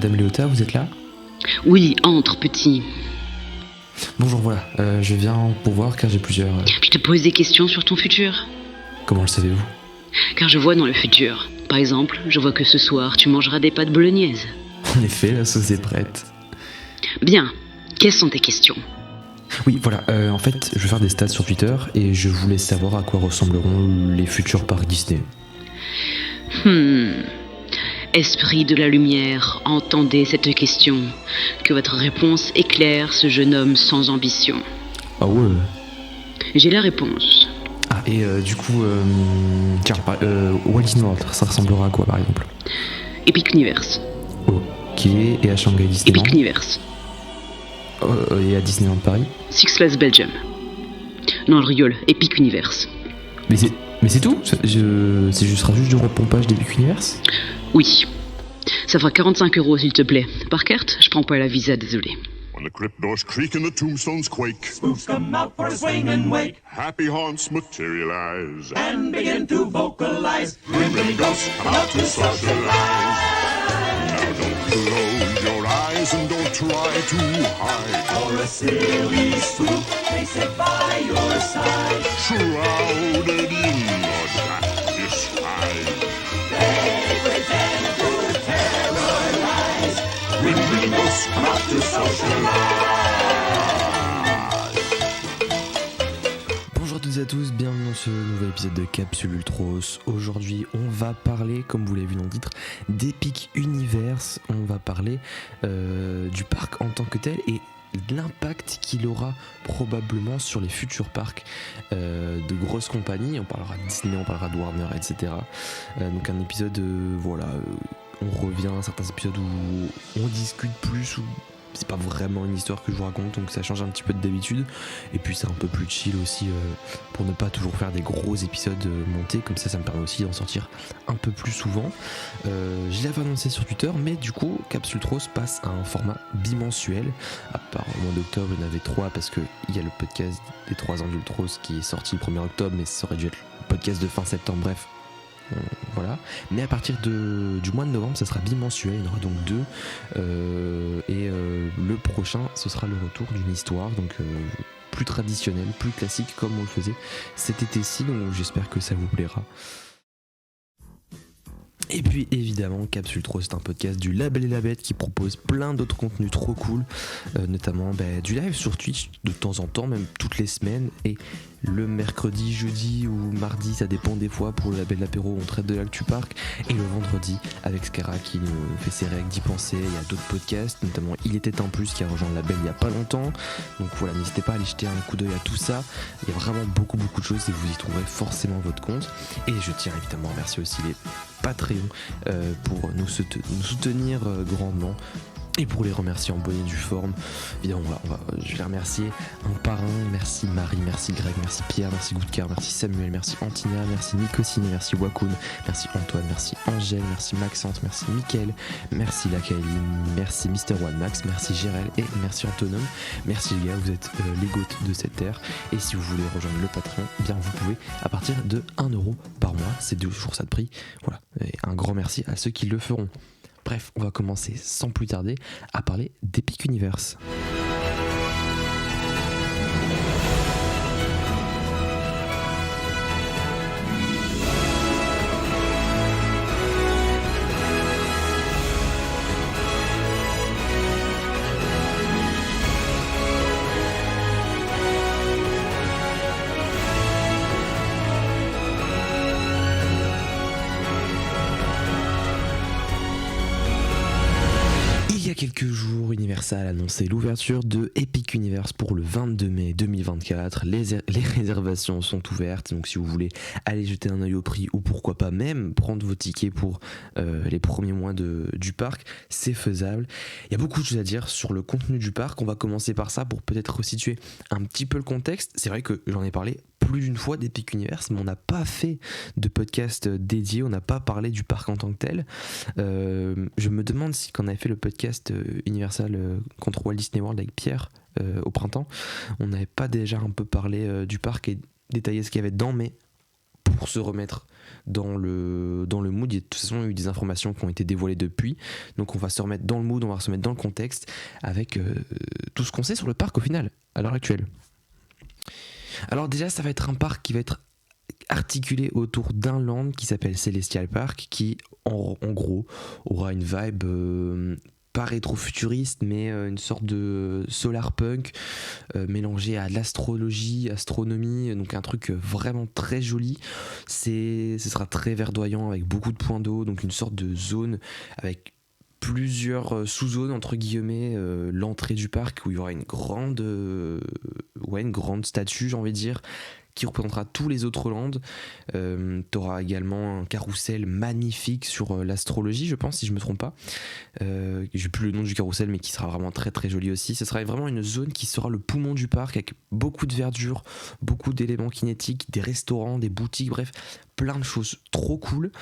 Madame Léota, vous êtes là ? Oui, entre, petit. Bonjour, voilà, je viens pour voir car j'ai plusieurs... Je te pose des questions sur ton futur. Comment le savez-vous ? Car je vois dans le futur. Par exemple, je vois que ce soir, tu mangeras des pâtes bolognaises. En effet, la sauce est prête. Bien. Quelles sont tes questions ? Oui, voilà, en fait, je vais faire des stats sur Twitter et je voulais savoir à quoi ressembleront les futurs parcs Disney. Esprit de la lumière, entendez cette question. Que votre réponse éclaire ce jeune homme sans ambition. Ah ouais. J'ai la réponse. Ah, et du coup, tiens, Walt Disney World, ça ressemblera à quoi par exemple ? Epic Universe. Ok, et à Shanghai Disneyland ? Epic Universe. Et à Disneyland Paris ? Six Flags Belgium. Non, je rigole. Epic Universe. Mais c'est tout ? C'est sera juste du repompage d'Epic Universe ? Oui. Ça fera 45 € s'il te plaît. Par carte, je prends pas la visa, désolé. When the crypt doors creak and the tombstones quake, Spooks come out for a swing and wake happy haunts materialize, and begin to vocalize. Grim ghosts come out to socialize. Now don't close your eyes and don't try to hide. For a silly spook, they sit by your side. Shrouded in a dark disguise. They pretend to terrorize. Grim ghosts come out to socialize. Bonjour à toutes et à tous, bienvenue dans ce nouvel épisode de Capsule Ultros. Aujourd'hui, on va parler, comme vous l'avez vu dans le titre, d'Epic Universe. On va parler du parc en tant que tel et l'impact qu'il aura probablement sur les futurs parcs de grosses compagnies. On parlera de Disney, on parlera de Warner, etc. Donc un épisode, on revient à certains épisodes où on discute plus, où c'est pas vraiment une histoire que je vous raconte, donc ça change un petit peu de d'habitude. Et puis c'est un peu plus chill aussi pour ne pas toujours faire des gros épisodes montés, comme ça me permet aussi d'en sortir un peu plus souvent. Je l'avais annoncé sur Twitter, mais du coup Capsule Ultros passe à un format bimensuel. À part au mois d'octobre, il y en avait 3 parce qu'il y a le podcast des 3 ans d'Ultros qui est sorti le 1er octobre, mais ça aurait dû être le podcast de fin septembre, bref. Voilà, mais à partir du mois de novembre, ça sera bimensuel, il y en aura donc 2 et le prochain, ce sera le retour d'une histoire, donc plus traditionnelle, plus classique comme on le faisait cet été-ci, donc j'espère que ça vous plaira. Et puis évidemment, Capsule Ultros, c'est un podcast du Label et la Bête qui propose plein d'autres contenus trop cool, notamment du live sur Twitch de temps en temps, même toutes les semaines, et le mercredi, jeudi ou mardi, ça dépend des fois, pour le Label l'apéro, on traite de l'actu parc, et le vendredi avec Skara qui nous fait ses règles d'y penser. Il y a d'autres podcasts, notamment Il était un plus qui a rejoint le Label il y a pas longtemps, donc voilà, n'hésitez pas à aller jeter un coup d'œil à tout ça. Il y a vraiment beaucoup de choses et vous y trouverez forcément votre compte. Et je tiens évidemment à remercier aussi les Patreon pour nous soutenir grandement. Et pour les remercier en bonne et due forme, évidemment, je vais les remercier un par un. Merci Marie, merci Greg, merci Pierre, merci Goudkar, merci Samuel, merci Antina, merci Nicosine, merci Wakoun, merci Antoine, merci Angèle, merci Maxence, merci Mickaël, merci Lakaeli, merci Mr. One Max, merci Gérel et merci Antonum. Merci les gars, vous êtes les goats de cette terre. Et si vous voulez rejoindre le Patreon, eh bien vous pouvez à partir de 1€ par mois, c'est toujours ça de prix. Voilà, et un grand merci à ceux qui le feront. Bref, on va commencer sans plus tarder à parler d'Epic Universe. Il y a quelques jours, Universal a annoncé l'ouverture de Epic Universe pour le 22 mai 2024. Les réservations sont ouvertes, donc si vous voulez aller jeter un œil au prix ou pourquoi pas même prendre vos tickets pour les premiers mois du parc, c'est faisable. Il y a beaucoup de choses à dire sur le contenu du parc. On va commencer par ça pour peut-être resituer un petit peu le contexte. C'est vrai que j'en ai parlé plus d'une fois d'Epic Universe, mais on n'a pas fait de podcast dédié, on n'a pas parlé du parc en tant que tel. Je me demande si quand on avait fait le podcast Universal contre Walt Disney World avec Pierre au printemps, on n'avait pas déjà un peu parlé du parc et détaillé ce qu'il y avait dedans, mais pour se remettre dans le mood. Il y a de toute façon eu des informations qui ont été dévoilées depuis, donc on va se remettre dans le mood, on va se remettre dans le contexte avec tout ce qu'on sait sur le parc au final à l'heure actuelle. Alors déjà, ça va être un parc qui va être articulé autour d'un land qui s'appelle Celestial Park, qui en gros aura une vibe pas rétro-futuriste, mais une sorte de solar punk mélangé à de l'astrologie, astronomie, donc un truc vraiment très joli. Ce sera très verdoyant avec beaucoup de points d'eau, donc une sorte de zone avec plusieurs sous-zones entre guillemets, l'entrée du parc où il y aura une grande statue, j'ai envie de dire, qui représentera tous les autres landes. T'auras également un carrousel magnifique sur l'astrologie, je pense, si je me trompe pas. J'ai plus le nom du carrousel, mais qui sera vraiment très très joli aussi. Ce sera vraiment une zone qui sera le poumon du parc, avec beaucoup de verdure, beaucoup d'éléments kinétiques, des restaurants, des boutiques, bref, plein de choses trop cool,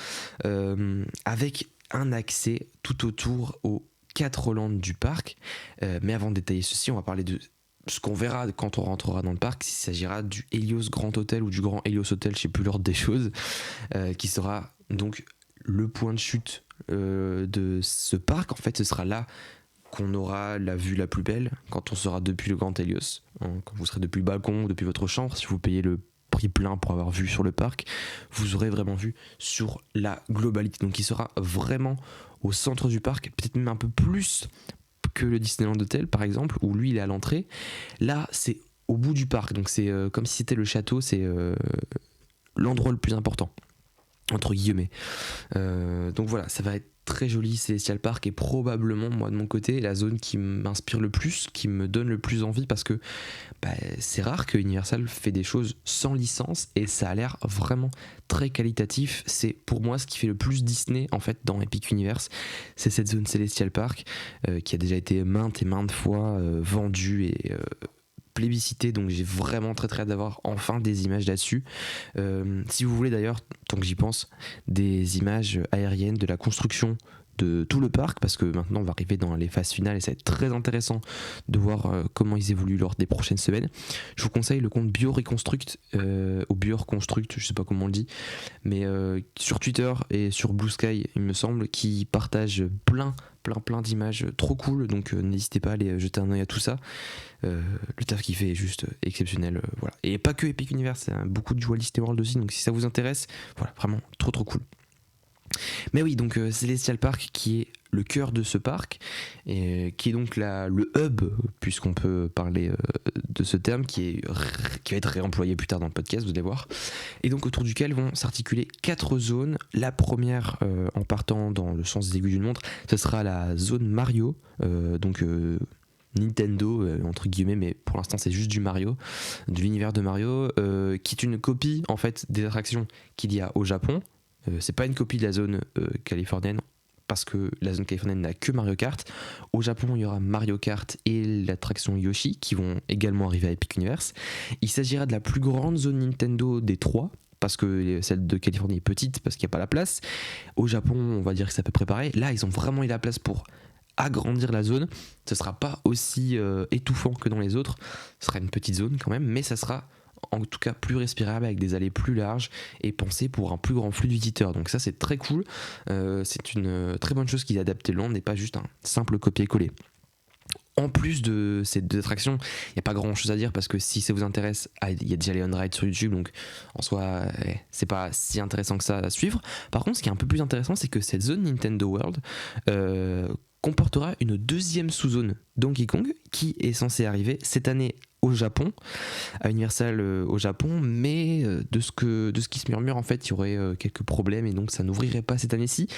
avec un accès tout autour aux 4 landes du parc. Mais avant de détailler ceci, on va parler de ce qu'on verra quand on rentrera dans le parc. Il s'agira du Helios Grand Hotel ou du Grand Helios Hotel, je sais plus l'ordre des choses, qui sera donc le point de chute de ce parc. En fait, ce sera là qu'on aura la vue la plus belle quand on sera depuis le Grand Helios, quand vous serez depuis le balcon, depuis votre chambre. Si vous payez le prix plein pour avoir vu sur le parc, vous aurez vraiment vu sur la globalité. Donc il sera vraiment au centre du parc, peut-être même un peu plus que le Disneyland Hotel par exemple, où lui il est à l'entrée. Là c'est au bout du parc, donc c'est comme si c'était le château, c'est l'endroit le plus important entre guillemets. Donc voilà, ça va être très joli Celestial Park, et probablement moi de mon côté la zone qui m'inspire le plus, qui me donne le plus envie, parce que c'est rare que Universal fait des choses sans licence et ça a l'air vraiment très qualitatif. C'est pour moi ce qui fait le plus Disney en fait dans Epic Universe, c'est cette zone Celestial Park qui a déjà été maintes et maintes fois vendue et plébiscité, donc j'ai vraiment très très hâte d'avoir enfin des images là-dessus. Si vous voulez d'ailleurs, tant que j'y pense, des images aériennes de la construction de tout le parc, parce que maintenant on va arriver dans les phases finales et ça va être très intéressant de voir comment ils évoluent lors des prochaines semaines. Je vous conseille le compte BioReconstruct ou BioReconstruct, je sais pas comment on le dit, mais sur Twitter et sur Blue Sky il me semble, qui partage plein d'images trop cool, donc n'hésitez pas à aller jeter un œil à tout ça. Le taf qu'il fait est juste exceptionnel, voilà. Et pas que Epic Universe, hein, beaucoup de Walt Disney World aussi, donc si ça vous intéresse, voilà, vraiment trop cool. Mais oui, donc Celestial Park qui est le cœur de ce parc, et qui est donc le hub, puisqu'on peut parler de ce terme, qui va être réemployé plus tard dans le podcast, vous allez voir, et donc autour duquel vont s'articuler 4 zones. La première, en partant dans le sens des aiguilles d'une montre, ce sera la zone Mario, donc Nintendo entre guillemets, mais pour l'instant c'est juste du Mario, de l'univers de Mario, qui est une copie en fait des attractions qu'il y a au Japon. C'est pas une copie de la zone californienne, parce que la zone californienne n'a que Mario Kart. Au Japon, il y aura Mario Kart et l'attraction Yoshi qui vont également arriver à Epic Universe. Il s'agira de la plus grande zone Nintendo des 3, parce que celle de Californie est petite parce qu'il n'y a pas la place. Au Japon, on va dire que c'est à peu près pareil. Là, ils ont vraiment eu la place pour agrandir la zone. Ce sera pas aussi étouffant que dans les autres. Ce sera une petite zone quand même, mais ça sera en tout cas plus respirable, avec des allées plus larges et pensé pour un plus grand flux de visiteurs. Donc ça c'est très cool, c'est une très bonne chose qu'ils aient adapté le land et pas juste un simple copier-coller. En plus de ces 2 attractions, il n'y a pas grand chose à dire, parce que si ça vous intéresse, il y a déjà les on-ride sur YouTube, donc en soi c'est pas si intéressant que ça à suivre. Par contre, ce qui est un peu plus intéressant, c'est que cette zone Nintendo World comportera une 2e sous-zone Donkey Kong, qui est censée arriver cette année au Japon, à Universal au Japon, mais de ce qui se murmure, en fait il y aurait quelques problèmes et donc ça n'ouvrirait pas cette année-ci.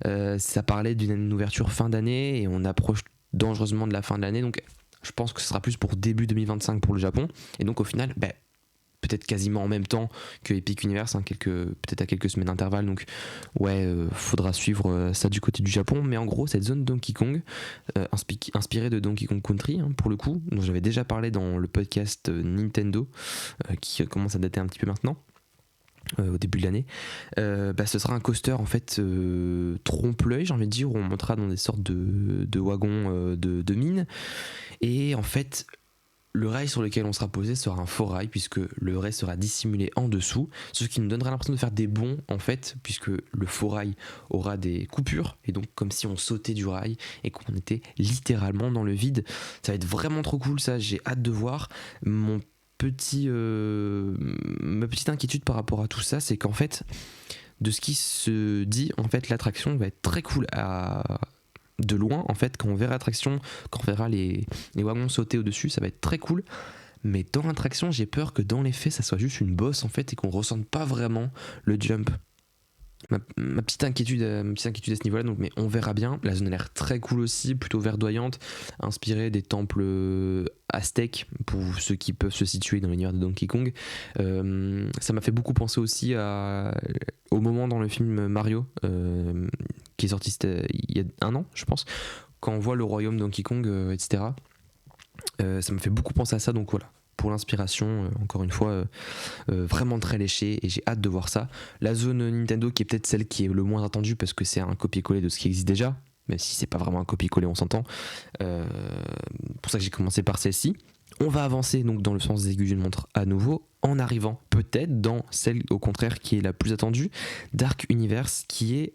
Ça parlait d'une ouverture fin d'année et on approche dangereusement de la fin de l'année, donc je pense que ce sera plus pour début 2025 pour le Japon, et donc au final peut-être quasiment en même temps que Epic Universe, hein, peut-être à quelques semaines d'intervalle, donc faudra suivre ça du côté du Japon. Mais en gros, cette zone Donkey Kong, inspirée de Donkey Kong Country, hein, pour le coup, dont j'avais déjà parlé dans le podcast Nintendo, qui commence à dater un petit peu maintenant, au début de l'année, ce sera un coaster en fait trompe-l'œil, j'ai envie de dire, où on montera dans des sortes de wagons de mine, et en fait le rail sur lequel on sera posé sera un faux rail puisque le rail sera dissimulé en dessous, ce qui nous donnera l'impression de faire des bonds en fait, puisque le faux rail aura des coupures et donc comme si on sautait du rail et qu'on était littéralement dans le vide. Ça va être vraiment trop cool, ça, j'ai hâte de voir. Ma petite inquiétude par rapport à tout ça, c'est qu'en fait, de ce qui se dit, en fait, l'attraction va être très cool de loin, en fait, quand on verra l'attraction, quand on verra les wagons sauter au-dessus, ça va être très cool. Mais dans l'attraction, j'ai peur que dans les faits, ça soit juste une bosse, en fait, et qu'on ressente pas vraiment le jump. Ma petite inquiétude à ce niveau-là, donc, mais on verra bien. La zone a l'air très cool aussi, plutôt verdoyante, inspirée des temples aztèques, pour ceux qui peuvent se situer dans l'univers de Donkey Kong. Ça m'a fait beaucoup penser aussi au moment dans le film Mario, qui est sorti il y a 1 an, je pense, quand on voit le royaume Donkey Kong, etc. Ça m'a fait beaucoup penser à ça, donc voilà. Pour l'inspiration, encore une fois, vraiment très léché et j'ai hâte de voir ça. La zone Nintendo qui est peut-être celle qui est le moins attendue parce que c'est un copier-coller de ce qui existe déjà, même si c'est pas vraiment un copier-coller, on s'entend. Pour ça que j'ai commencé par celle-ci. On va avancer donc dans le sens des aiguilles d'une montre à nouveau, en arrivant peut-être dans celle au contraire qui est la plus attendue, Dark Universe, qui est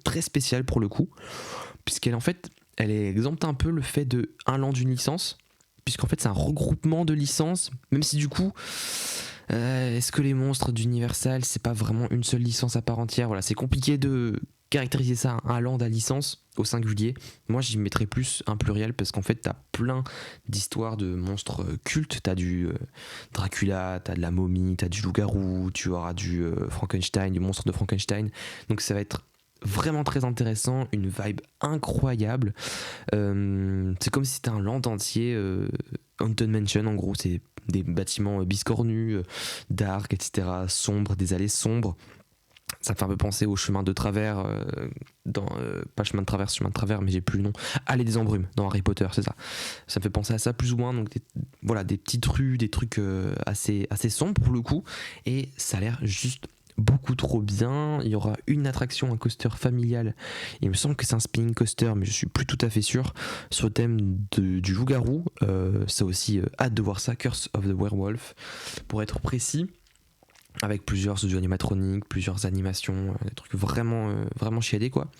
très spéciale pour le coup, puisqu'elle en fait, elle exempte un peu le fait de un land d'une licence, puisqu'en fait c'est un regroupement de licences, même si du coup est-ce que les monstres d'Universal c'est pas vraiment une seule licence à part entière. Voilà, c'est compliqué de caractériser ça, un land à licence au singulier. Moi j'y mettrais plus un pluriel parce qu'en fait t'as plein d'histoires de monstres cultes. T'as du Dracula, t'as de la momie, t'as du loup-garou, tu auras du Frankenstein, du monstre de Frankenstein, donc ça va être vraiment très intéressant, une vibe incroyable. C'est comme si c'était un land entier, Haunted Mansion en gros, c'est des bâtiments biscornus, dark, etc., sombres, des allées sombres. Ça me fait un peu penser au chemin de travers, pas chemin de travers, mais j'ai plus le nom. Allée des embrumes dans Harry Potter, c'est ça. Ça me fait penser à ça plus ou moins, donc des petites rues, des trucs assez sombres pour le coup, et ça a l'air juste beaucoup trop bien. Il y aura une attraction, un coaster familial. Il me semble que c'est un spinning coaster, mais je suis plus tout à fait sûr. Sur le thème du loup-garou, ça aussi, hâte de voir ça. Curse of the Werewolf, pour être précis, avec plusieurs studios animatroniques, plusieurs animations, des trucs vraiment chiadés quoi.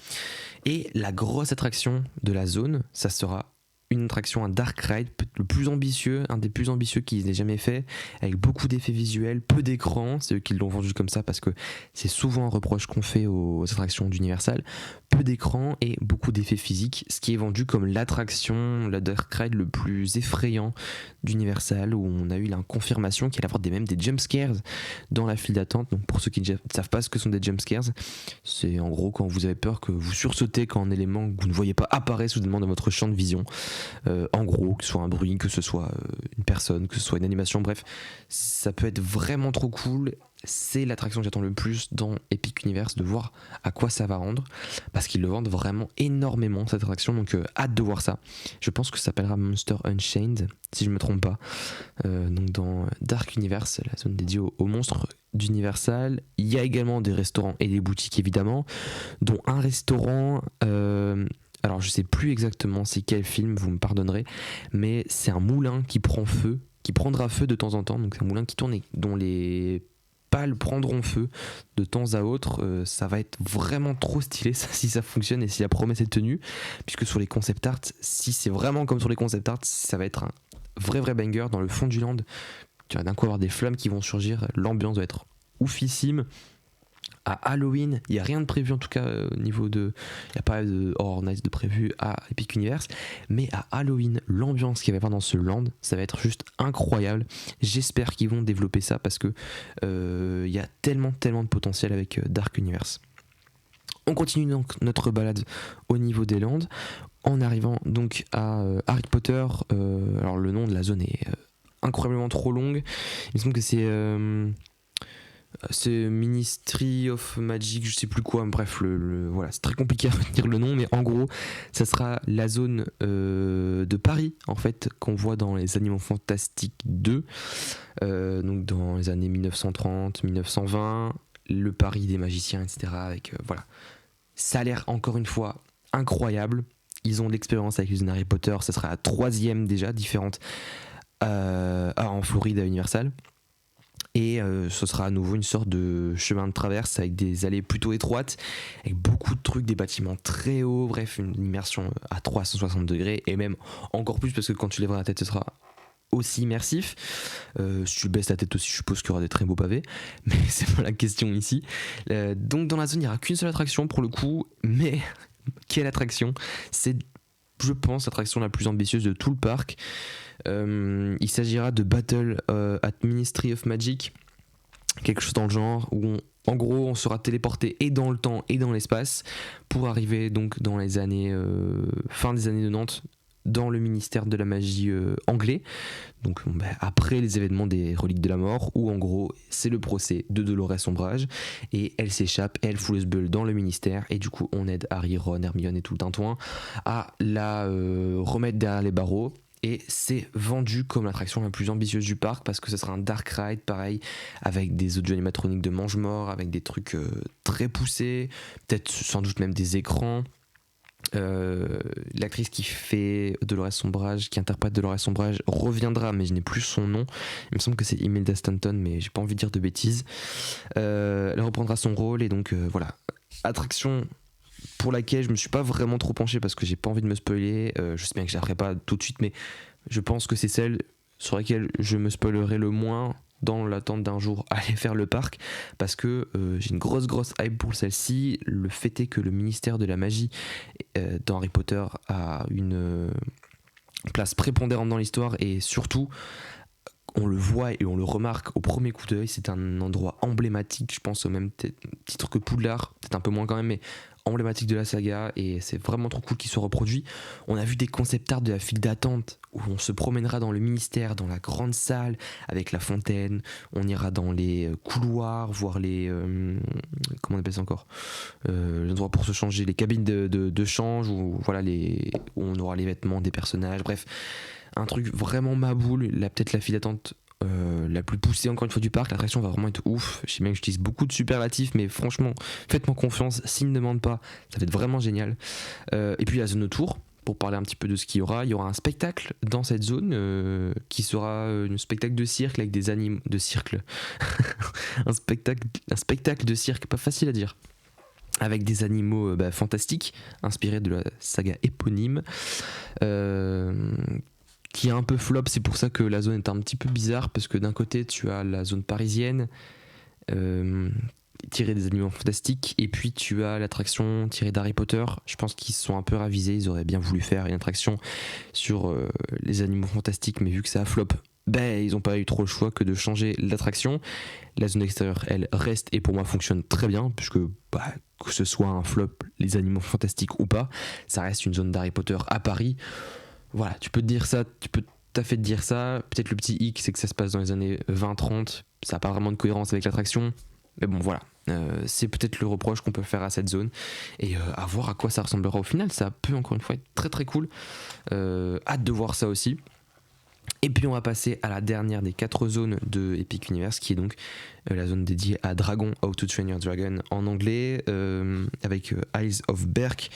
Et la grosse attraction de la zone, ça sera une attraction, un dark ride, le plus ambitieux, un des plus ambitieux qu'ils aient jamais fait, avec beaucoup d'effets visuels, peu d'écran. C'est eux qui l'ont vendu comme ça parce que c'est souvent un reproche qu'on fait aux attractions d'Universal. Peu d'écran et beaucoup d'effets physiques, ce qui est vendu comme l'attraction, la dark ride le plus effrayant d'Universal, où on a eu la confirmation qu'il allait y avoir même des jumpscares dans la file d'attente. Donc pour ceux qui ne savent pas ce que sont des jumpscares, c'est en gros quand vous avez peur que vous sursautez quand un élément que vous ne voyez pas apparaît soudainement dans votre champ de vision. En gros, que ce soit un bruit, que ce soit une personne, que ce soit une animation, bref, ça peut être vraiment trop cool. C'est l'attraction que j'attends le plus dans Epic Universe, de voir à quoi ça va rendre, parce qu'ils le vendent vraiment énormément cette attraction, donc hâte de voir ça. Je pense que ça s'appellera Monster Unchained, si je me trompe pas. Donc dans Dark Universe, la zone dédiée aux monstres d'Universal, il y a également des restaurants et des boutiques évidemment, dont un restaurant... alors je sais plus exactement c'est quel film, vous me pardonnerez, mais c'est un moulin qui prend feu, qui prendra feu de temps en temps, donc c'est un moulin qui tourne et dont les pales prendront feu de temps à autre. Ça va être vraiment trop stylé ça, si ça fonctionne et si la promesse est tenue, puisque sur les concept art, si c'est vraiment comme sur les concept art, ça va être un vrai banger dans le fond du land. Tu vas d'un coup avoir des flammes qui vont surgir, l'ambiance doit être oufissime. À Halloween, il n'y a rien de prévu en tout cas au niveau de... Il n'y a pas de Horror Nights de prévu à Epic Universe, mais à Halloween, l'ambiance qu'il va y avoir dans ce land, ça va être juste incroyable. J'espère qu'ils vont développer ça parce que il y a tellement de potentiel avec Dark Universe. On continue donc notre balade au niveau des lands, en arrivant donc à Harry Potter. Alors le nom de la zone est incroyablement trop longue. Il me semble que c'est Ministry of Magic, je sais plus quoi, bref, voilà, c'est très compliqué à retenir le nom, mais en gros, ça sera la zone de Paris, en fait, qu'on voit dans les Animaux Fantastiques 2, donc dans les années 1930, 1920, le Paris des magiciens, etc. Avec, voilà. Ça a l'air, encore une fois, incroyable. ils ont de l'expérience avec les zones Harry Potter, ça sera la 3e déjà différente en Floride à Universal. Et ce sera à nouveau une sorte de chemin de traverse avec des allées plutôt étroites, avec beaucoup de trucs, des bâtiments très hauts, bref, une immersion à 360 degrés, et même encore plus parce que quand tu lèveras la tête, ce sera aussi immersif. Si tu baisses la tête aussi, je suppose qu'il y aura des très beaux pavés, mais c'est pas la question ici. Donc dans la zone, il n'y aura qu'une seule attraction pour le coup, mais quelle attraction! C'est, je pense, l'attraction la plus ambitieuse de tout le parc. Il s'agira de Battle at Ministry of Magic, quelque chose dans le genre où en gros on sera téléporté et dans le temps et dans l'espace pour arriver donc dans les années fin des années 90 dans le ministère de la magie anglais, donc après les événements des reliques de la mort, où en gros c'est le procès de Dolores Umbridge et elle s'échappe, elle fout le sbeul dans le ministère, et du coup on aide Harry, Ron, Hermione et tout le tintouin à la remettre derrière les barreaux. Et c'est vendu comme l'attraction la plus ambitieuse du parc parce que ce sera un dark ride pareil, avec des audio animatroniques de mange-mort, avec des trucs très poussés, peut-être sans doute même des écrans. L'actrice qui fait Dolores Umbridge, qui interprète Dolores Umbridge, reviendra, mais je n'ai plus son nom. Il me semble que c'est Imelda Stanton, mais j'ai pas envie de dire de bêtises. Elle reprendra son rôle, et donc voilà, attraction pour laquelle je me suis pas vraiment trop penché parce que j'ai pas envie de me spoiler. Je sais bien que je la ferai pas tout de suite, mais je pense que c'est celle sur laquelle je me spoilerai le moins dans l'attente d'un jour aller faire le parc, parce que j'ai une grosse hype pour celle-ci. Le fait est que le ministère de la magie dans Harry Potter a une place prépondérante dans l'histoire, et surtout on le voit et on le remarque au premier coup d'œil, c'est un endroit emblématique, je pense au même titre que Poudlard, peut-être un peu moins quand même, mais emblématique de la saga, et c'est vraiment trop cool qu'il soit reproduit. On a vu des concept art de la file d'attente où on se promènera dans le ministère, dans la grande salle avec la fontaine, on ira dans les couloirs, voir les comment on appelle ça encore, l'endroit pour se changer, les cabines de change, où voilà où on aura les vêtements des personnages, bref, un truc vraiment maboule, peut-être la file d'attente la plus poussée encore une fois du parc. L'attraction va vraiment être ouf. Je sais bien que j'utilise beaucoup de superlatifs, mais franchement faites-moi confiance, s'ils ne demandent pas, ça va être vraiment génial. Et puis la zone autour, pour parler un petit peu de ce qu'il y aura un spectacle dans cette zone qui sera un spectacle de cirque avec des animaux de cirque un spectacle de cirque, pas facile à dire, avec des animaux fantastiques inspirés de la saga éponyme, qui est un peu flop. C'est pour ça que la zone est un petit peu bizarre, parce que d'un côté tu as la zone parisienne tirée des animaux fantastiques, et puis tu as l'attraction tirée d'Harry Potter. Je pense qu'ils se sont un peu ravisés, ils auraient bien voulu faire une attraction sur les animaux fantastiques, mais vu que ça a flop, ils n'ont pas eu trop le choix que de changer l'attraction. La zone extérieure, elle, reste, et pour moi fonctionne très bien, puisque que ce soit un flop, les animaux fantastiques ou pas, ça reste une zone d'Harry Potter à Paris. Voilà, tu peux te dire ça, tu peux tout à fait te dire ça. Peut-être le petit hic, c'est que ça se passe dans les années 20-30, ça n'a pas vraiment de cohérence avec l'attraction, mais bon voilà, c'est peut-être le reproche qu'on peut faire à cette zone, et à voir à quoi ça ressemblera au final. Ça peut encore une fois être très très cool, hâte de voir ça aussi. Et puis on va passer à la dernière des 4 zones de Epic Universe, qui est donc la zone dédiée à Dragon, How to Train Your Dragon en anglais, avec Isles of Berk.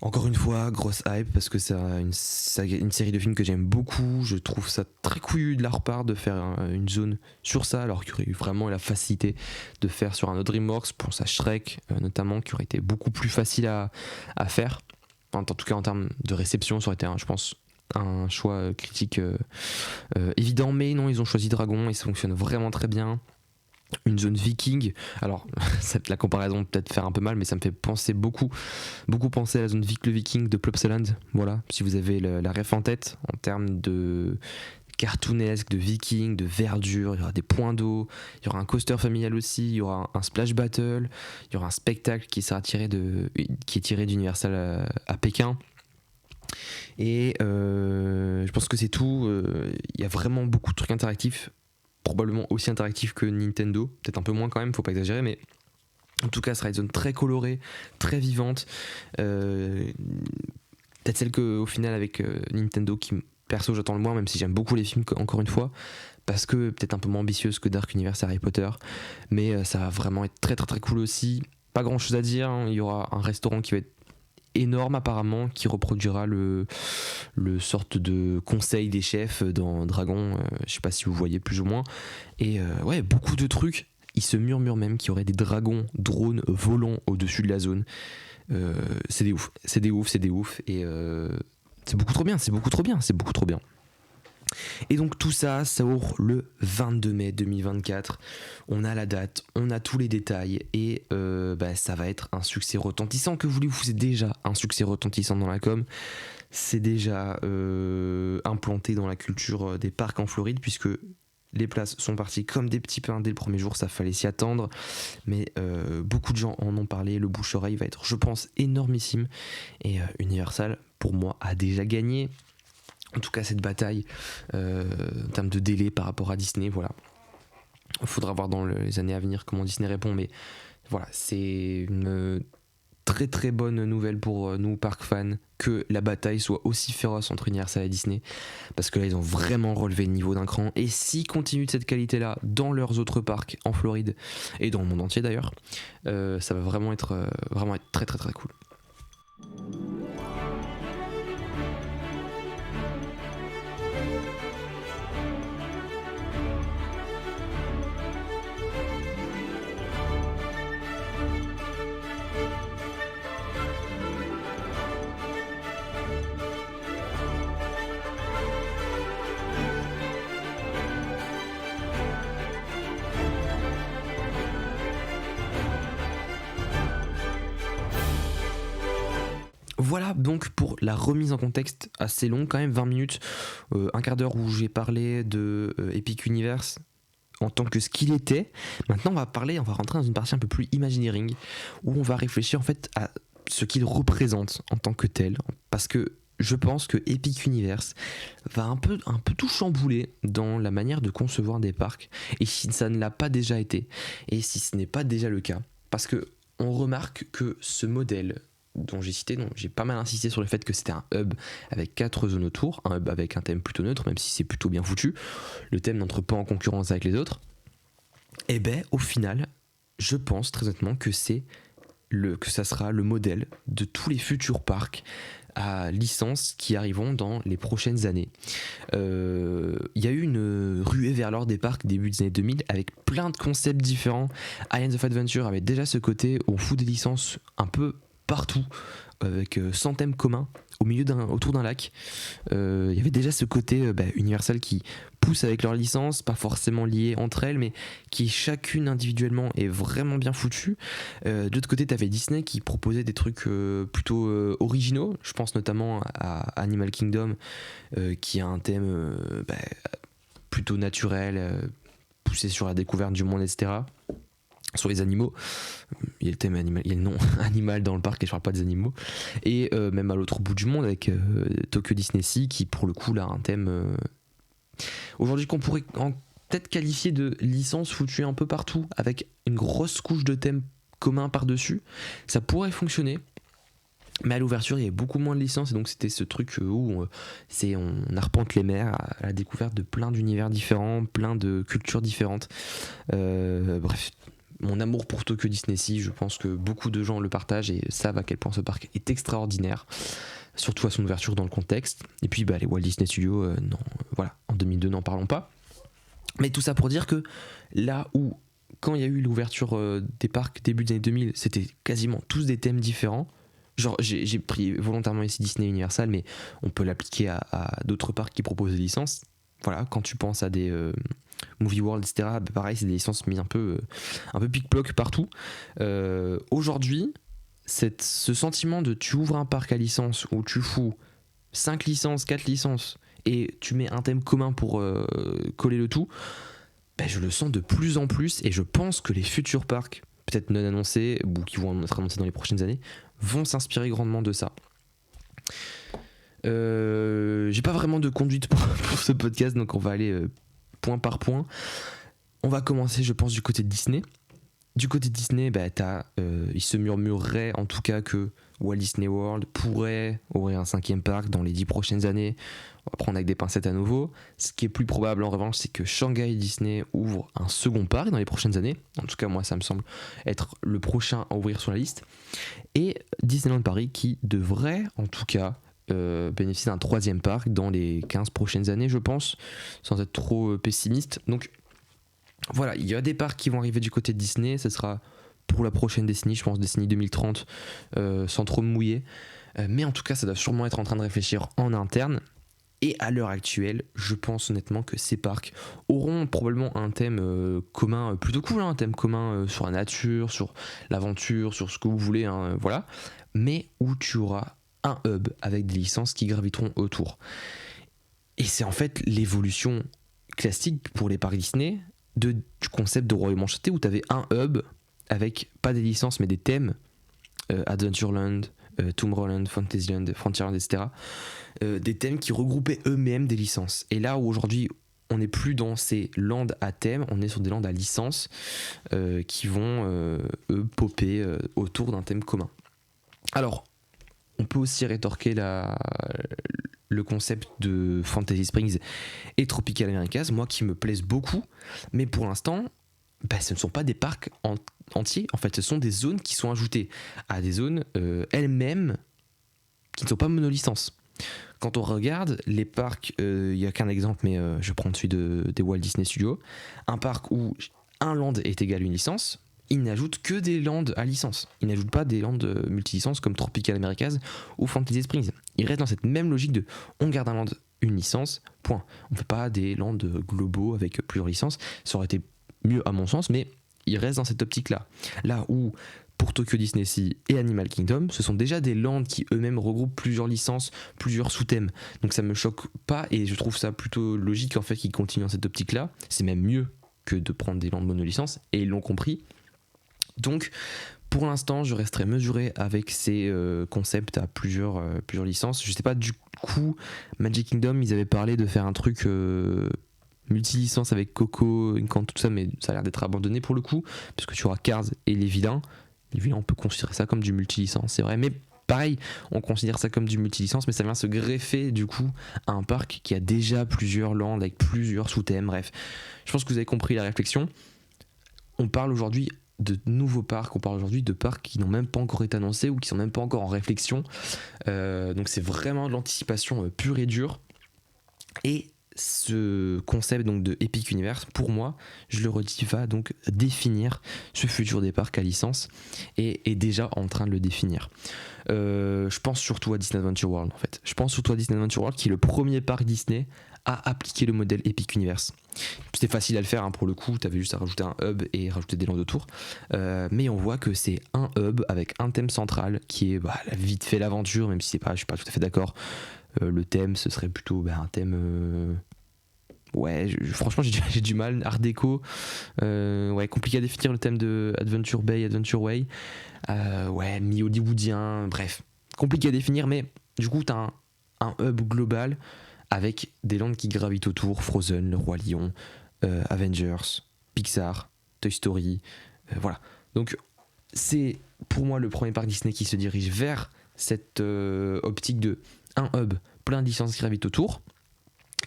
Encore une fois, grosse hype, parce que c'est une série de films que j'aime beaucoup. Je trouve ça très couillu de leur part de faire une zone sur ça, alors qu'il y aurait eu vraiment la facilité de faire sur un autre DreamWorks, pour ça Shrek notamment, qui aurait été beaucoup plus facile à faire. En tout cas en termes de réception, ça aurait été je pense un choix critique évident, mais non, ils ont choisi Dragon et ça fonctionne vraiment très bien. Une zone viking, alors la comparaison peut être faire un peu mal, mais ça me fait penser beaucoup penser à la zone le viking de Plopsaland. Voilà, si vous avez la ref en tête, en termes de cartoonesque, de viking, de verdure, il y aura des points d'eau, il y aura un coaster familial aussi, il y aura un splash battle, il y aura un spectacle qui est tiré d'Universal à Pékin. Et je pense que c'est tout. Il y a vraiment beaucoup de trucs interactifs, probablement aussi interactifs que Nintendo, peut-être un peu moins quand même, faut pas exagérer, mais en tout cas ce sera une zone très colorée, très vivante, peut-être celle qu'au final avec Nintendo qui perso j'attends le moins, même si j'aime beaucoup les films encore une fois, parce que peut-être un peu moins ambitieuse que Dark Universe Harry Potter, mais ça va vraiment être très très très cool aussi. Pas grand chose à dire, hein. Il y aura un restaurant qui va être énorme apparemment qui reproduira le sorte de conseil des chefs dans Dragon, je sais pas si vous voyez plus ou moins, et ouais, beaucoup de trucs. Il se murmure même qu'il y aurait des dragons drones volants au-dessus de la zone. C'est des ouf, et c'est beaucoup trop bien. Et donc tout ça ouvre le 22 mai 2024. On a la date, on a tous les détails, et ça va être un succès retentissant. Que voulez-vous, c'est déjà un succès retentissant dans la com. C'est déjà implanté dans la culture des parcs en Floride, puisque les places sont parties comme des petits pains dès le premier jour, ça fallait s'y attendre, mais beaucoup de gens en ont parlé. Le bouche-oreille va être, je pense, énormissime, et Universal, pour moi, a déjà gagné. En tout cas, cette bataille, en termes de délai par rapport à Disney, voilà. Il faudra voir dans les années à venir comment Disney répond, mais voilà, c'est une très très bonne nouvelle pour nous, parcs fans, que la bataille soit aussi féroce entre Universal et Disney, parce que là, ils ont vraiment relevé le niveau d'un cran, et s'ils continuent de cette qualité-là dans leurs autres parcs en Floride, et dans le monde entier d'ailleurs, ça va vraiment être très très très cool. Voilà donc pour la remise en contexte assez longue, quand même 20 minutes, un quart d'heure où j'ai parlé de Epic Universe en tant que ce qu'il était. Maintenant on va rentrer dans une partie un peu plus Imagineering, où on va réfléchir en fait à ce qu'il représente en tant que tel, parce que je pense que Epic Universe va un peu tout chambouler dans la manière de concevoir des parcs, et si ça ne l'a pas déjà été, et si ce n'est pas déjà le cas, parce que on remarque que ce modèle dont j'ai pas mal insisté sur le fait que c'était un hub avec 4 zones autour, un hub avec un thème plutôt neutre, même si c'est plutôt bien foutu, le thème n'entre pas en concurrence avec les autres, et au final, je pense très honnêtement que ça sera le modèle de tous les futurs parcs à licence qui arriveront dans les prochaines années. Il y a eu une ruée vers l'or des parcs début des années 2000 avec plein de concepts différents. Islands of Adventure avait déjà ce côté où on fout des licences un peu partout, avec 100 thèmes communs autour d'un lac. Il y avait déjà ce côté Universal qui pousse avec leurs licences, pas forcément liées entre elles, mais qui chacune individuellement est vraiment bien foutue. De l'autre côté, t'avais Disney qui proposait des trucs plutôt originaux. Je pense notamment à Animal Kingdom, qui a un thème plutôt naturel, poussé sur la découverte du monde, etc. Sur les animaux, il y a le thème animal, il y a le nom animal dans le parc et je parle pas des animaux, et même à l'autre bout du monde avec Tokyo Disney Sea qui pour le coup là a un thème aujourd'hui qu'on pourrait peut-être qualifier de licence foutue un peu partout avec une grosse couche de thèmes communs par-dessus. Ça pourrait fonctionner, mais à l'ouverture il y avait beaucoup moins de licences, et donc c'était ce truc où on arpente les mers à la découverte de plein d'univers différents, plein de cultures différentes. Bref, mon amour pour Tokyo Disney Sea, je pense que beaucoup de gens le partagent et savent à quel point ce parc est extraordinaire, surtout à son ouverture dans le contexte. Et puis les Walt Disney Studios, en 2002 n'en parlons pas. Mais tout ça pour dire que là où, quand il y a eu l'ouverture des parcs début des années 2000, c'était quasiment tous des thèmes différents. Genre j'ai pris volontairement ici Disney Universal, mais on peut l'appliquer à d'autres parcs qui proposent des licences. Voilà, quand tu penses à des Movie World, etc., pareil, c'est des licences mises un peu pic-ploc partout. Aujourd'hui, ce sentiment de tu ouvres un parc à licence où tu fous 5 licences, 4 licences, et tu mets un thème commun pour coller le tout, je le sens de plus en plus, et je pense que les futurs parcs, peut-être non annoncés, ou qui vont être annoncés dans les prochaines années, vont s'inspirer grandement de ça. J'ai pas vraiment de conduite pour ce podcast, donc on va aller point par point. On va commencer, je pense, du côté de Disney. Du côté de Disney, il se murmurerait en tout cas que Walt Disney World pourrait ouvrir un 5e parc dans les 10 prochaines années. On va prendre avec des pincettes à nouveau. Ce qui est plus probable en revanche, c'est que Shanghai Disney ouvre un second parc dans les prochaines années. En tout cas, moi, ça me semble être le prochain à ouvrir sur la liste. Et Disneyland Paris qui devrait en tout cas bénéficier d'un 3e parc dans les 15 prochaines années, je pense, sans être trop pessimiste. Donc voilà, il y a des parcs qui vont arriver du côté de Disney. Ce sera pour la prochaine décennie, je pense décennie 2030, sans trop me mouiller. Mais en tout cas, ça doit sûrement être en train de réfléchir en interne. Et à l'heure actuelle, je pense honnêtement que ces parcs auront probablement un thème commun plutôt cool, un thème commun sur la nature, sur l'aventure, sur ce que vous voulez, voilà. Mais où tu auras un hub avec des licences qui graviteront autour. Et c'est en fait l'évolution classique pour les parcs Disney du concept de Royaume Enchanté où tu avais un hub avec pas des licences mais des thèmes, Adventureland, Tomorrowland, Fantasyland, Frontierland, etc. Des thèmes qui regroupaient eux-mêmes des licences. Et là où aujourd'hui on n'est plus dans ces lands à thème, on est sur des lands à licence qui vont popper autour d'un thème commun. Alors, on peut aussi rétorquer le concept de Fantasy Springs et Tropical Americas, moi qui me plaisent beaucoup, mais pour l'instant, ce ne sont pas des parcs entiers, en fait, ce sont des zones qui sont ajoutées à des zones elles-mêmes qui ne sont pas monolicences. Quand on regarde les parcs, il n'y a qu'un exemple, mais je prends celui des Walt Disney Studios, un parc où un land est égal à une licence, il n'ajoute que des lands à licence. Il n'ajoute pas des lands multilicences comme Tropical Americas ou Fantasy Springs. Il reste dans cette même logique de on garde un land, une licence, point. On ne fait pas des lands globaux avec plusieurs licences. Ça aurait été mieux à mon sens, mais il reste dans cette optique-là. Là où pour Tokyo Disney Sea et Animal Kingdom, ce sont déjà des lands qui eux-mêmes regroupent plusieurs licences, plusieurs sous-thèmes. Donc ça me choque pas et je trouve ça plutôt logique en fait qu'ils continuent dans cette optique-là. C'est même mieux que de prendre des lands monolicences et ils l'ont compris. Donc, pour l'instant, je resterai mesuré avec ces concepts à plusieurs licences. Je sais pas, du coup, Magic Kingdom, ils avaient parlé de faire un truc multi-licence avec Coco, Encanto, tout ça, mais ça a l'air d'être abandonné pour le coup, parce que tu auras Cars et les vilains. Les vilains, on peut considérer ça comme du multi-licence, c'est vrai, mais pareil, on considère ça comme du multi-licence, mais ça vient se greffer du coup à un parc qui a déjà plusieurs lands avec plusieurs sous-thèmes. Bref, je pense que vous avez compris la réflexion. On parle aujourd'hui de nouveaux parcs, on parle aujourd'hui de parcs qui n'ont même pas encore été annoncés ou qui sont même pas encore en réflexion, donc c'est vraiment de l'anticipation pure et dure. Et ce concept donc de Epic Universe, pour moi, je le redis, va donc définir ce futur des parcs à licence et est déjà en train de le définir. Je pense surtout à Disney Adventure World en fait. Je pense surtout à Disney Adventure World qui est le premier parc Disney à appliquer le modèle Epic Universe. C'était facile à le faire pour le coup, t'avais juste à rajouter un hub et rajouter des lands autour. Mais on voit que c'est un hub avec un thème central qui est vite fait l'aventure, même si je suis pas tout à fait d'accord. Le thème, ce serait plutôt un thème... franchement j'ai du mal, art déco, compliqué à définir le thème de Adventure Bay, Adventure Way, mi-hollywoodien, bref, compliqué à définir, mais du coup t'as un hub global avec des lands qui gravitent autour, Frozen, Le Roi Lion, Avengers, Pixar, Toy Story, voilà. Donc c'est pour moi le premier parc Disney qui se dirige vers cette optique de un hub, plein de licences qui gravitent autour.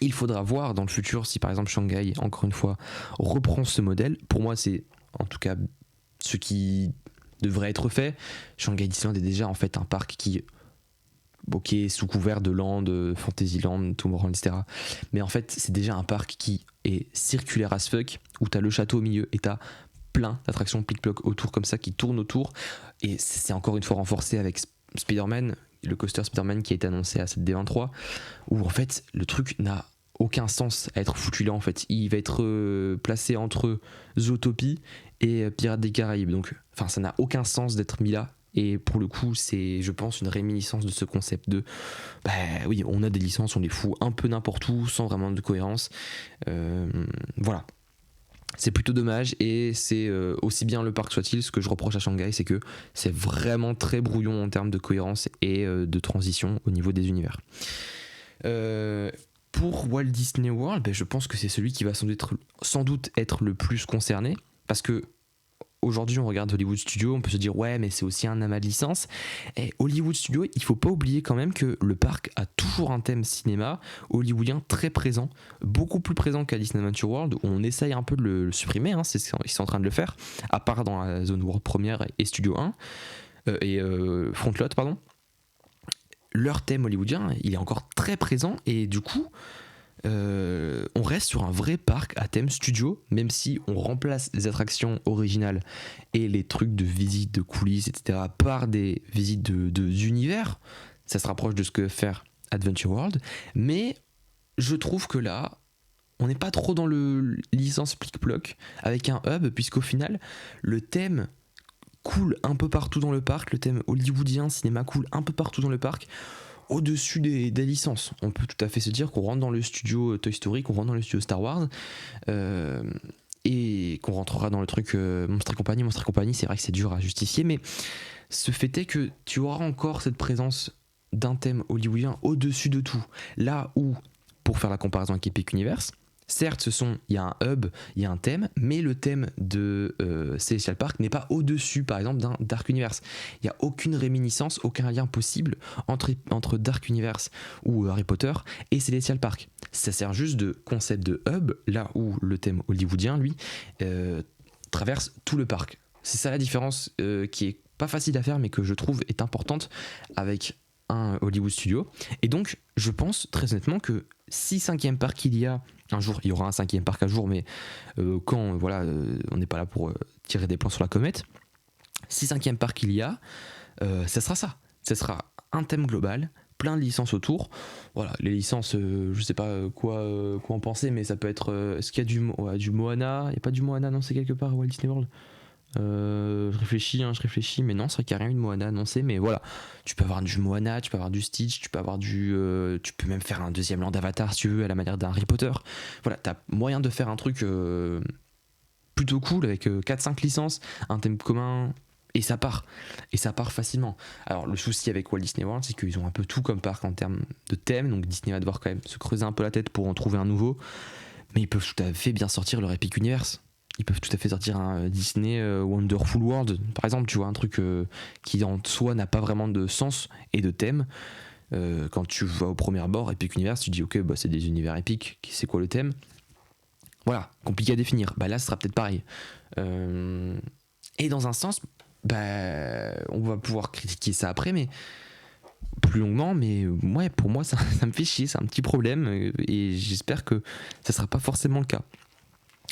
Il faudra voir dans le futur si par exemple Shanghai, encore une fois, reprend ce modèle. Pour moi, c'est en tout cas ce qui devrait être fait. Shanghai Disneyland est déjà en fait un parc qui, sous couvert de land, Fantasyland, Tomorrowland, etc. Mais en fait, c'est déjà un parc qui est circulaire as fuck, où t'as le château au milieu et t'as plein d'attractions plic-ploc autour comme ça qui tournent autour. Et c'est encore une fois renforcé avec Spider-Man, le coaster Spider-Man qui a été annoncé à cette D23, où en fait le truc n'a aucun sens à être foutu là en fait. Il va être placé entre Zootopie et Pirates des Caraïbes, donc ça n'a aucun sens d'être mis là. Et pour le coup, c'est, je pense, une réminiscence de ce concept de oui, on a des licences, on les fout un peu n'importe où sans vraiment de cohérence. Voilà. C'est plutôt dommage et c'est aussi bien le parc soit-il, ce que je reproche à Shanghai, c'est que c'est vraiment très brouillon en termes de cohérence et de transition au niveau des univers. Pour Walt Disney World, je pense que c'est celui qui va sans doute être le plus concerné parce que aujourd'hui on regarde Hollywood Studios, on peut se dire ouais mais c'est aussi un amas de licence. Et Hollywood Studios, il faut pas oublier quand même que le parc a toujours un thème cinéma hollywoodien très présent, beaucoup plus présent qu'à Disney Adventure World où on essaye un peu de le supprimer, hein, ils sont en train de le faire, à part dans la zone World Premiere et Studio 1 Frontlot pardon. Leur thème hollywoodien il est encore très présent et du coup on reste sur un vrai parc à thème studio, même si on remplace les attractions originales et les trucs de visite de coulisses etc par des visites d'univers. Ça se rapproche de ce que veut faire Adventure World, mais je trouve que là on n'est pas trop dans le licence plic-ploc avec un hub, puisqu'au final le thème coule un peu partout dans le parc, le thème hollywoodien cinéma coule un peu partout dans le parc au-dessus des licences. On peut tout à fait se dire qu'on rentre dans le studio Toy Story, qu'on rentre dans le studio Star Wars et qu'on rentrera dans le truc Monster Company, c'est vrai que c'est dur à justifier, mais ce fait est que tu auras encore cette présence d'un thème hollywoodien au-dessus de tout. Là où, pour faire la comparaison avec Epic Universe, certes, il y a un hub, il y a un thème, mais le thème de Celestial Park n'est pas au-dessus, par exemple, d'un Dark Universe. Il n'y a aucune réminiscence, aucun lien possible entre Dark Universe ou Harry Potter et Celestial Park. Ça sert juste de concept de hub, là où le thème hollywoodien, lui, traverse tout le parc. C'est ça la différence qui est pas facile à faire, mais que je trouve est importante avec un Hollywood Studio. Et donc, je pense très honnêtement que si 5e parc il y a un jour, il y aura un 5e parc un jour, mais quand voilà, on n'est pas là pour tirer des plans sur la comète. Si 5e parc il y a, ça sera ça. Ça sera un thème global, plein de licences autour. Voilà, les licences, je sais pas quoi en penser, mais ça peut être. Est-ce qu'il y a du Moana? Il n'y a pas du Moana annoncé quelque part à Walt Disney World? Je réfléchis, mais non, c'est vrai qu'il n'y a rien eu de Moana annoncé, mais voilà, tu peux avoir du Moana, tu peux avoir du Stitch, tu peux avoir tu peux même faire un deuxième land Avatar si tu veux, à la manière d'un Harry Potter. Voilà, t'as moyen de faire un truc plutôt cool avec 4-5 licences, un thème commun, et ça part facilement. Alors le souci avec Walt Disney World, c'est qu'ils ont un peu tout comme parc en termes de thème, donc Disney va devoir quand même se creuser un peu la tête pour en trouver un nouveau, mais ils peuvent tout à fait bien sortir leur Epic Universe. Ils peuvent tout à fait sortir un Disney Wonderful World, par exemple, tu vois, un truc qui en soi n'a pas vraiment de sens et de thème. Quand tu vas au premier abord, Epic Universe, tu dis ok, bah, c'est des univers épiques, c'est quoi le thème? Voilà, compliqué à définir. Bah là, ce sera peut-être pareil. Et dans un sens, bah, on va pouvoir critiquer ça après, mais plus longuement, mais ouais, pour moi, ça me fait chier, c'est un petit problème, et j'espère que ça sera pas forcément le cas.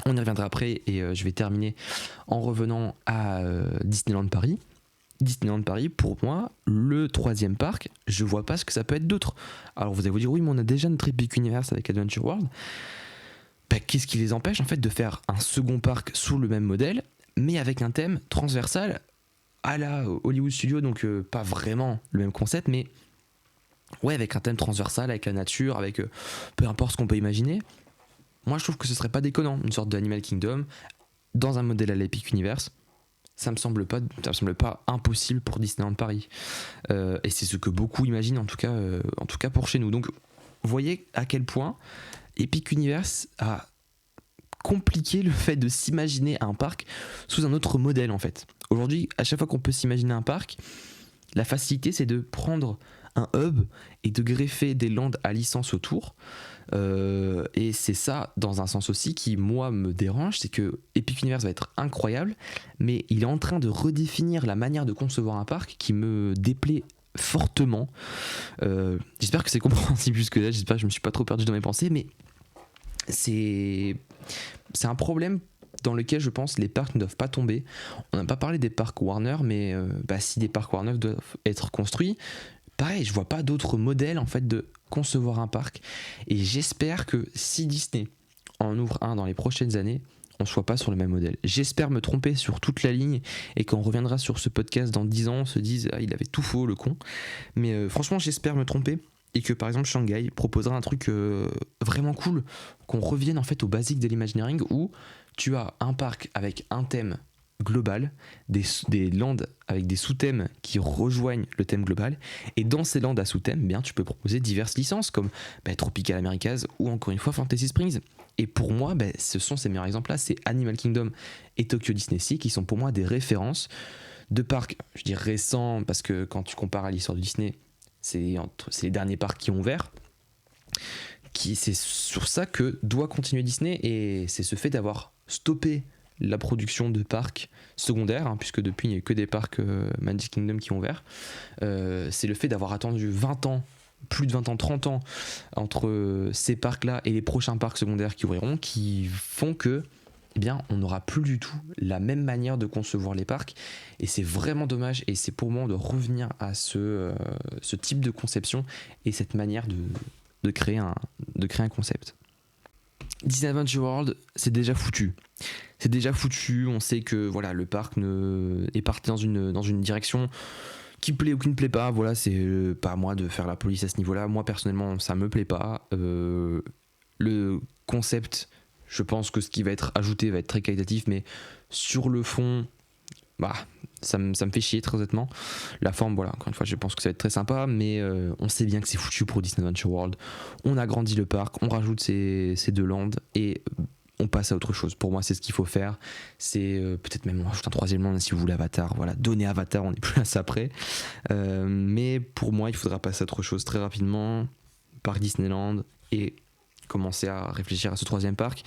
On y reviendra après et je vais terminer en revenant à Disneyland Paris. Disneyland Paris, pour moi, le 3e parc, je vois pas ce que ça peut être d'autre. Alors vous allez vous dire, oui, mais on a déjà notre Epic Universe avec Adventure World. Bah, qu'est-ce qui les empêche en fait de faire un second parc sous le même modèle, mais avec un thème transversal à la Hollywood Studios, donc pas vraiment le même concept, mais ouais, avec un thème transversal, avec la nature, avec peu importe ce qu'on peut imaginer. Moi je trouve que ce serait pas déconnant, une sorte d'Animal Kingdom dans un modèle à l'Epic Universe. Ça me semble pas impossible pour Disneyland Paris, et c'est ce que beaucoup imaginent en tout cas pour chez nous. Donc vous voyez à quel point Epic Universe a compliqué le fait de s'imaginer un parc sous un autre modèle en fait. Aujourd'hui, à chaque fois qu'on peut s'imaginer un parc, la facilité c'est de prendre un hub et de greffer des landes à licence autour. Et c'est ça dans un sens aussi qui moi me dérange, c'est que Epic Universe va être incroyable, mais il est en train de redéfinir la manière de concevoir un parc qui me déplaît fortement. J'espère que c'est compréhensible jusque là, j'espère que je me suis pas trop perdu dans mes pensées, mais c'est un problème dans lequel je pense les parcs ne doivent pas tomber. On n'a pas parlé des parcs Warner, mais si des parcs Warner doivent être construits, pareil, je vois pas d'autre modèle en fait de concevoir un parc, et j'espère que si Disney en ouvre un dans les prochaines années, on soit pas sur le même modèle. J'espère me tromper sur toute la ligne et qu'on reviendra sur ce podcast dans 10 ans, on se dise il avait tout faux le con, mais franchement j'espère me tromper et que par exemple Shanghai proposera un truc vraiment cool, qu'on revienne en fait au basique de l'Imagineering où tu as un parc avec un thème globales, des lands avec des sous-thèmes qui rejoignent le thème global. Et dans ces lands à sous-thèmes, bien, tu peux proposer diverses licences comme Tropical Americas ou encore une fois Fantasy Springs. Et pour moi, ce sont ces meilleurs exemples-là, c'est Animal Kingdom et Tokyo Disney Sea qui sont pour moi des références de parcs, je dis récents, parce que quand tu compares à l'histoire de Disney, c'est les derniers parcs qui ont ouvert. C'est sur ça que doit continuer Disney, et c'est ce fait d'avoir stoppé la production de parcs secondaires, puisque depuis il n'y a eu que des parcs Magic Kingdom qui ont ouvert. C'est le fait d'avoir attendu 20 ans, plus de 20 ans, 30 ans entre ces parcs-là et les prochains parcs secondaires qui ouvriront, qui font que on n'aura plus du tout la même manière de concevoir les parcs, et c'est vraiment dommage, et c'est pour moi de revenir à ce type de conception et cette manière de créer un concept. Disney Adventure World, c'est déjà foutu. On sait que voilà, le parc est parti dans une direction qui plaît ou qui ne plaît pas. Voilà, c'est pas à moi de faire la police à ce niveau-là. Moi personnellement, ça me plaît pas. Le concept, je pense que ce qui va être ajouté va être très qualitatif, mais sur le fond, ça me fait chier très honnêtement. La forme, voilà, encore une fois, je pense que ça va être très sympa, mais on sait bien que c'est foutu pour Disney Adventure World. On agrandit le parc, on rajoute ces 2 lands et on passe à autre chose. Pour moi, c'est ce qu'il faut faire. C'est peut-être même on rajoute un 3e land si vous voulez Avatar. Voilà, donner Avatar, on n'est plus à ça près. Mais pour moi, il faudra passer à autre chose très rapidement. Parc Disneyland et commencer à réfléchir à ce 3e parc.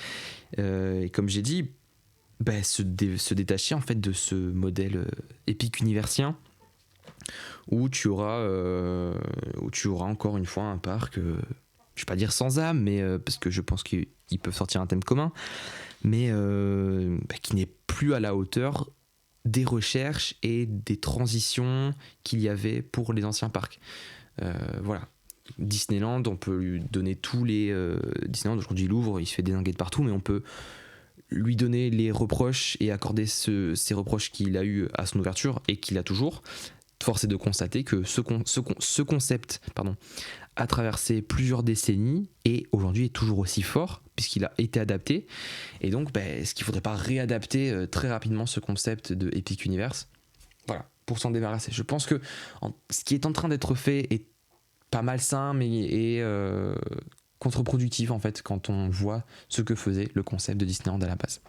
Et comme j'ai dit, se détacher en fait de ce modèle épique universien où tu auras encore une fois un parc, je vais pas dire sans âme, mais parce que je pense qu'ils peuvent sortir un thème commun, mais qui n'est plus à la hauteur des recherches et des transitions qu'il y avait pour les anciens parcs. Voilà. Disneyland, on peut lui donner tous les Disneyland aujourd'hui, Louvre, il se fait dézinguer de partout, mais on peut lui donner les reproches et accorder ces reproches qu'il a eu à son ouverture et qu'il a toujours. Force est de constater que ce concept a traversé plusieurs décennies et aujourd'hui est toujours aussi fort puisqu'il a été adapté. Et donc, est-ce qu'il ne faudrait pas réadapter très rapidement ce concept de Epic Universe, voilà, pour s'en débarrasser. Je pense que ce qui est en train d'être fait est pas malsain, mais contre-productif en fait quand on voit ce que faisait le concept de Disneyland à la base.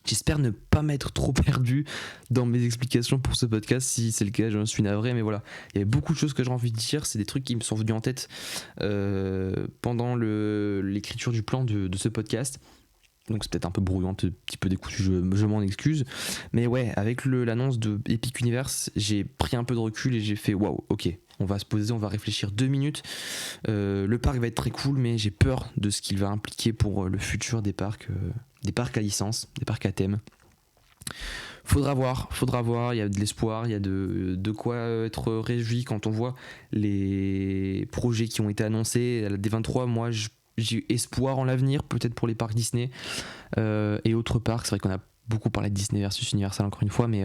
J'espère ne pas m'être trop perdu dans mes explications pour ce podcast. Si c'est le cas, j'en suis navré, mais voilà, il y avait beaucoup de choses que j'ai envie de dire. C'est des trucs qui me sont venus en tête pendant l'écriture du plan de ce podcast. Donc c'est peut-être un peu brouillon, un petit peu décousu, je m'en excuse. Mais ouais, avec l'annonce de Epic Universe, j'ai pris un peu de recul et j'ai fait waouh, ok, on va se poser, on va réfléchir 2 minutes. Le parc va être très cool, mais j'ai peur de ce qu'il va impliquer pour le futur des parcs à licence, des parcs à thème. Faudra voir, il y a de l'espoir, il y a de quoi être réjoui quand on voit les projets qui ont été annoncés à la D23. Moi, j'ai espoir en l'avenir, peut-être pour les parcs Disney et autres parcs. C'est vrai qu'on a beaucoup parlé de Disney versus Universal encore une fois, mais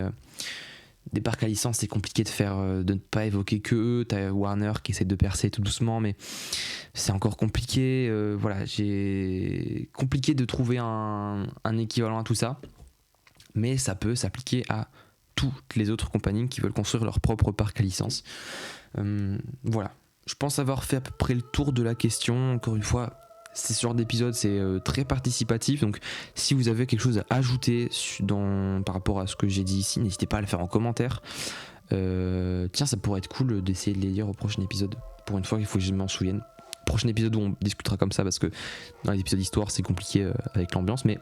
des parcs à licence, c'est compliqué de ne pas évoquer que eux. T'as Warner qui essaie de percer tout doucement, mais c'est encore compliqué. Voilà, j'ai compliqué de trouver un équivalent à tout ça, mais ça peut s'appliquer à toutes les autres compagnies qui veulent construire leur propre parc à licence. Voilà. Je pense avoir fait à peu près le tour de la question. Encore une fois, ce genre d'épisode, c'est très participatif. Donc, si vous avez quelque chose à ajouter par rapport à ce que j'ai dit ici, n'hésitez pas à le faire en commentaire. Tiens, ça pourrait être cool d'essayer de les lire au prochain épisode. Pour une fois, il faut que je m'en souvienne. Prochain épisode où on discutera comme ça, parce que dans les épisodes d'histoire, c'est compliqué avec l'ambiance. Mais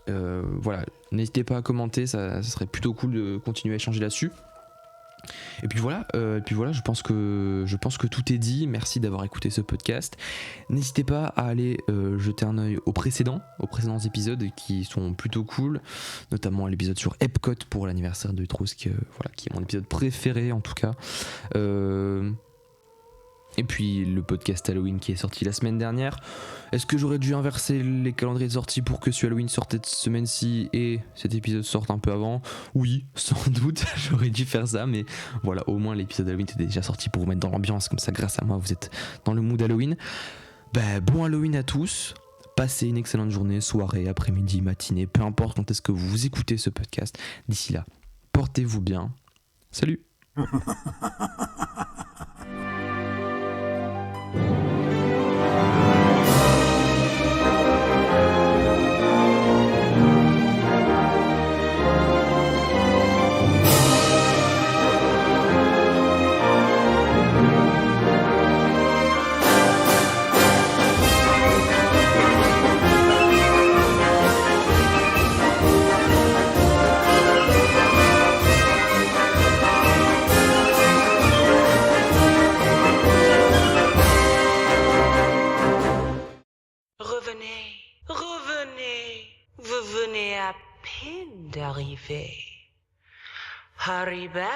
voilà, n'hésitez pas à commenter, ça serait plutôt cool de continuer à échanger là-dessus. Et puis voilà, je pense que tout est dit. Merci d'avoir écouté ce podcast. N'hésitez pas à aller jeter un œil aux précédents épisodes qui sont plutôt cool, notamment l'épisode sur Epcot pour l'anniversaire de Trousse, qui est mon épisode préféré en tout cas. Et puis le podcast Halloween qui est sorti la semaine dernière. Est-ce que j'aurais dû inverser les calendriers de sortie pour que ce Halloween sorte cette semaine-ci et cet épisode sorte un peu avant? Oui, sans doute, j'aurais dû faire ça, mais voilà, au moins l'épisode Halloween était déjà sorti pour vous mettre dans l'ambiance, comme ça grâce à moi vous êtes dans le mood Halloween. Bon Halloween à tous, Passez une excellente journée, soirée, après-midi, matinée, peu importe quand est-ce que vous écoutez ce podcast. D'ici là, portez-vous bien. Salut. Revenez, vous venez à peine d'arriver. Hurry back,